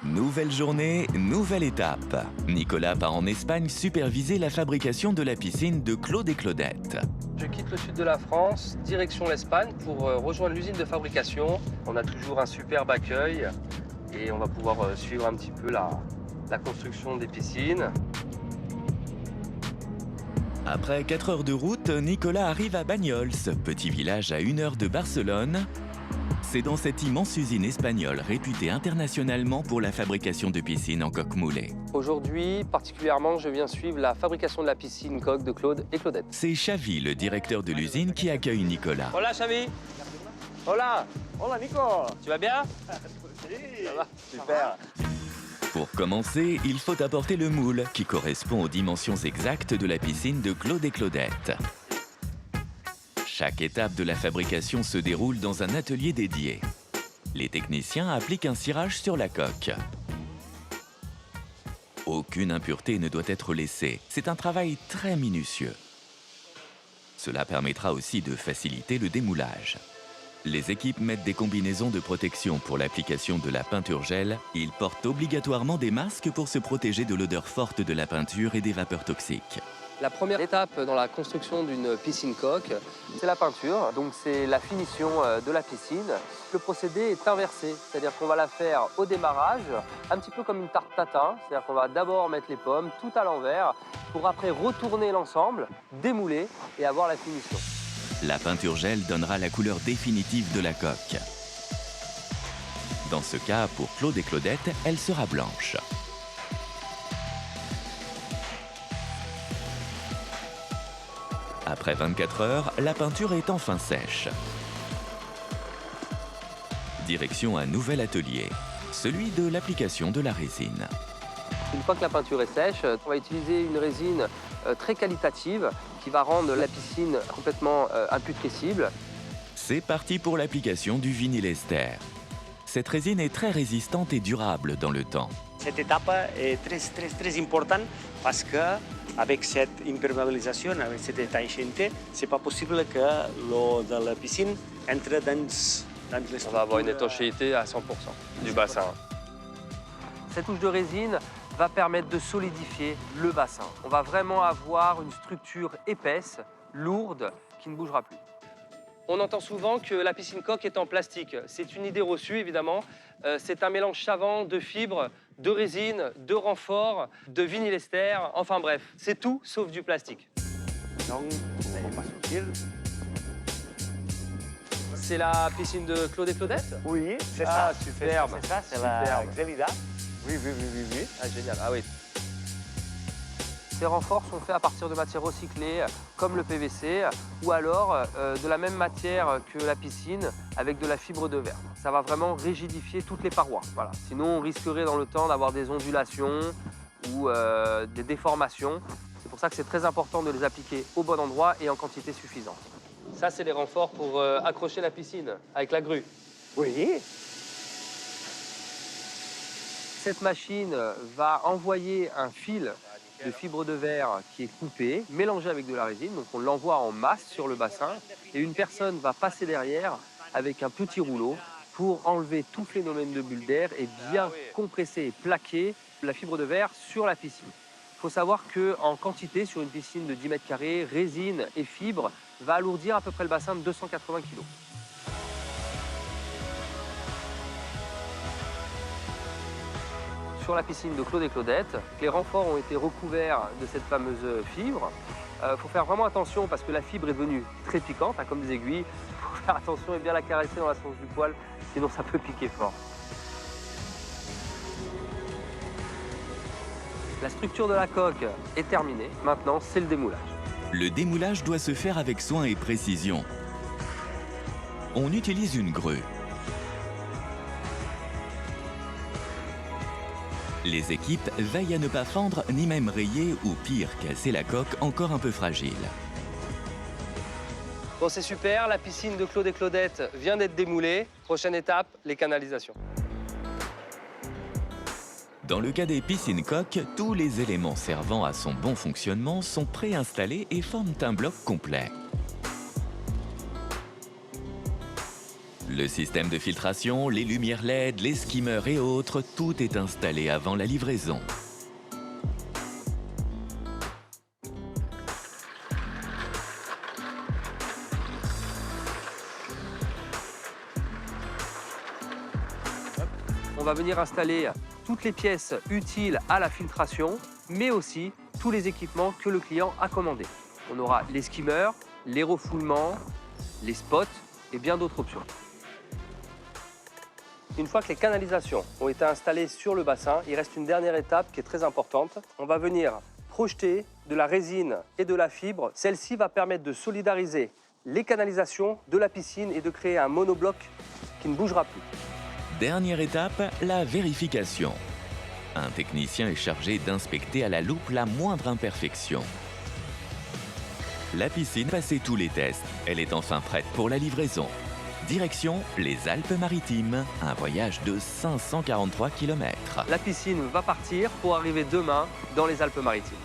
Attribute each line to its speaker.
Speaker 1: Nouvelle journée, nouvelle étape. Nicolas part en Espagne superviser la fabrication de la piscine de Claude et Claudette.
Speaker 2: Je quitte le sud de la France, direction l'Espagne pour rejoindre l'usine de fabrication. On a toujours un superbe accueil et on va pouvoir suivre un petit peu la construction des piscines.
Speaker 1: Après 4 heures de route, Nicolas arrive à Banyoles, petit village à 1 heure de Barcelone. C'est dans cette immense usine espagnole réputée internationalement pour la fabrication de piscines en coque moulée.
Speaker 2: Aujourd'hui, particulièrement, je viens suivre la fabrication de la piscine coque de Claude et Claudette.
Speaker 1: C'est Xavi, le directeur de l'usine, qui accueille Nicolas.
Speaker 2: Hola Xavi. Hola.
Speaker 3: Hola Nico.
Speaker 2: Tu vas bien?
Speaker 3: Sí.
Speaker 2: Ça va?
Speaker 3: Super.
Speaker 1: Pour commencer, il faut apporter le moule, qui correspond aux dimensions exactes de la piscine de Claude et Claudette. Chaque étape de la fabrication se déroule dans un atelier dédié. Les techniciens appliquent un cirage sur la coque. Aucune impureté ne doit être laissée. C'est un travail très minutieux. Cela permettra aussi de faciliter le démoulage. Les équipes mettent des combinaisons de protection pour l'application de la peinture gel. Ils portent obligatoirement des masques pour se protéger de l'odeur forte de la peinture et des vapeurs toxiques.
Speaker 2: La première étape dans la construction d'une piscine coque, c'est la peinture. Donc c'est la finition de la piscine. Le procédé est inversé, c'est-à-dire qu'on va la faire au démarrage, un petit peu comme une tarte tatin. C'est-à-dire qu'on va d'abord mettre les pommes tout à l'envers pour après retourner l'ensemble, démouler et avoir la finition.
Speaker 1: La peinture gel donnera la couleur définitive de la coque. Dans ce cas, pour Claude et Claudette, elle sera blanche. Après 24 heures, la peinture est enfin sèche. Direction un nouvel atelier, celui de l'application de la résine.
Speaker 2: Une fois que la peinture est sèche, on va utiliser une résine très qualitative qui va rendre la piscine complètement imputrescible.
Speaker 1: C'est parti pour l'application du vinyle ester. Cette résine est très résistante et durable dans le temps.
Speaker 3: Cette étape est très importante parce que avec cette imperméabilisation, avec cette étanchéité, c'est pas possible que l'eau de la piscine entre dans les structures.
Speaker 2: On va avoir une étanchéité à 100% du bassin. Cette touche de résine va permettre de solidifier le bassin. On va vraiment avoir une structure épaisse, lourde, qui ne bougera plus. On entend souvent que la piscine coque est en plastique. C'est une idée reçue, évidemment. C'est un mélange savant de fibres, de résine, de renfort, de vinyle ester. Enfin bref, c'est tout sauf du plastique.
Speaker 3: Donc, vous n'allez pas sortir.
Speaker 2: C'est la piscine de Claude et Claudette?
Speaker 3: Oui, c'est
Speaker 2: Ah,
Speaker 3: ça.
Speaker 2: superbe.
Speaker 3: C'est ça, c'est la
Speaker 2: Superbe.
Speaker 3: Xelida. Oui.
Speaker 2: Ah, génial, ah oui. Ces renforts sont faits à partir de matières recyclées, comme le PVC, ou alors de la même matière que la piscine, avec de la fibre de verre. Ça va vraiment rigidifier toutes les parois. Voilà. Sinon, on risquerait dans le temps d'avoir des ondulations ou des déformations. C'est pour ça que c'est très important de les appliquer au bon endroit et en quantité suffisante. Ça, c'est les renforts pour accrocher la piscine avec la grue.
Speaker 3: Oui.
Speaker 2: Cette machine va envoyer un fil de fibre de verre qui est coupé, mélangé avec de la résine. Donc on l'envoie en masse sur le bassin et une personne va passer derrière avec un petit rouleau pour enlever tout phénomène de bulle d'air et bien compresser et plaquer la fibre de verre sur la piscine. Il faut savoir qu'en quantité, sur une piscine de 10 mètres carrés, résine et fibre va alourdir à peu près le bassin de 280 kg. Sur la piscine de Claude et Claudette, les renforts ont été recouverts de cette fameuse fibre. Il faut faire vraiment attention parce que la fibre est venue très piquante, hein, comme des aiguilles. Il faut faire attention et bien la caresser dans la sens du poil, sinon ça peut piquer fort. La structure de la coque est terminée. Maintenant, c'est le démoulage.
Speaker 1: Le démoulage doit se faire avec soin et précision. On utilise une grue. Les équipes veillent à ne pas fendre ni même rayer ou pire, casser la coque encore un peu fragile.
Speaker 2: Bon, c'est super, la piscine de Claude et Claudette vient d'être démoulée. Prochaine étape, les canalisations.
Speaker 1: Dans le cas des piscines coques, tous les éléments servant à son bon fonctionnement sont préinstallés et forment un bloc complet. Le système de filtration, les lumières LED, les skimmers et autres, tout est installé avant la livraison.
Speaker 2: On va venir installer toutes les pièces utiles à la filtration, mais aussi tous les équipements que le client a commandés. On aura les skimmers, les refoulements, les spots et bien d'autres options. Une fois que les canalisations ont été installées sur le bassin, il reste une dernière étape qui est très importante. On va venir projeter de la résine et de la fibre. Celle-ci va permettre de solidariser les canalisations de la piscine et de créer un monobloc qui ne bougera plus.
Speaker 1: Dernière étape, la vérification. Un technicien est chargé d'inspecter à la loupe la moindre imperfection. La piscine a passé tous les tests. Elle est enfin prête pour la livraison. Direction les Alpes-Maritimes, un voyage de 543 km.
Speaker 2: La piscine va partir pour arriver demain dans les Alpes-Maritimes.